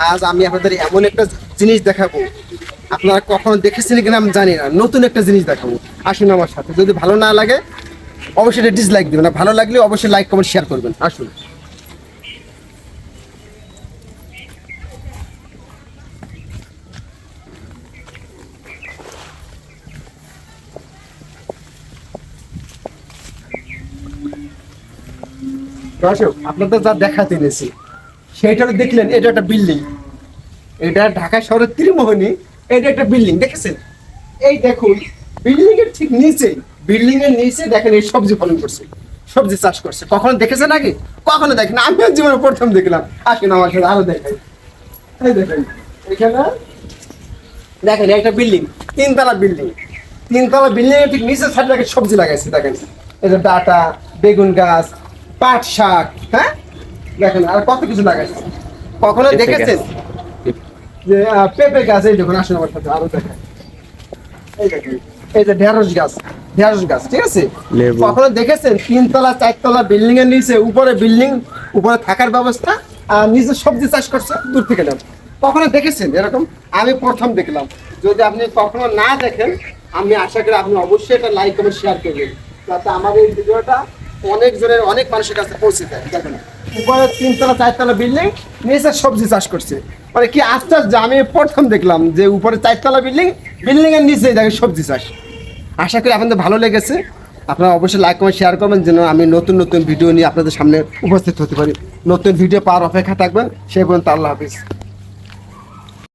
আজ আমি আপনাদের এমন একটা জিনিস দেখাবো, আপনারা কখনো দেখেছেন কিনা আমি জানি না। নতুন একটা জিনিস দেখাবো, আসুন আমার সাথে। যদি ভালো না লাগে অবশ্যই ডিসলাইক দিবেন, আর ভালো লাগলে অবশ্যই লাইক কমেন্ট শেয়ার করবেন। আসুন। দর্শক, আপনাদের যা দেখাতে এনেছি সেইটা দেখলেন, এটা একটা বিল্ডিং। এটা ঢাকা শহরের ত্রিমোহনী। এটা একটা বিল্ডিং দেখেছেন? এই দেখুন, বিল্ডিং এর ঠিক নিচে, বিল্ডিং এর নিচে দেখেন এই সবজি ফলন করছে, সবজি চাষ করছে। কখনো দেখেছেন আগে? কখনো দেখেন, আমিও জীবনে প্রথম দেখলাম। আসুন আমার সাথে আরো দেখাই। এই দেখেন এখানে দেখেন একটা বিল্ডিং, তিনতলা বিল্ডিং। তিনতলা বিল্ডিং এর ঠিক নিচে সাইডে দেখেন সবজি লাগাইছে। দেখেন এই যে ডাটা, বেগুন গাছ, পাট শাক, হ্যাঁ দেখেন আর কত কিছু লাগাইছে। কখনো দেখেছেন যে পেঁপে গাছ? এই দেখুন, আসুন আমার সাথে আরো দেখেন। এই দেখেন এই যে ঢেঁড়স গাছ, ঢেঁড়স গাছ, ঠিক আছে? কখনো দেখেছেন তিনতলা চারতলা বিল্ডিং এর নিচে উপরে বিল্ডিং, উপরে থাকার ব্যবস্থা, আর নিচে সবজি চাষ করছে দূর থেকে দেন? কখনো দেখেছেন এরকম? আমি প্রথম দেখলাম। যদি আপনি কখনো না দেখেন, আমি আশা করি আপনি অবশ্যই এটা লাইক কমেন্ট শেয়ার করবেন, যাতে আমাদের এই ভিডিওটা অনেক জনের, অনেক মানুষের কাছে পৌঁছে যায়। দেখেন উপরে তিনতলা চারতলা বিল্ডিং, নিচে সবজি চাষ করছে। মানে কি আশ্চর্য! আমি প্রথম দেখলাম যে উপরে চারতলা বিল্ডিং, বিল্ডিং এর নিচে দেখেন সবজি চাষ। আশা করি আপনাদের ভালো লেগেছে। আপনারা অবশ্যই লাইক কমেন্ট শেয়ার করবেন, যেন আমি নতুন নতুন ভিডিও নিয়ে আপনাদের সামনে উপস্থিত হতে পারি। নতুন ভিডিও পাওয়ার অপেক্ষা থাকবেন। সে পর্যন্ত আল্লাহ হাফিজ।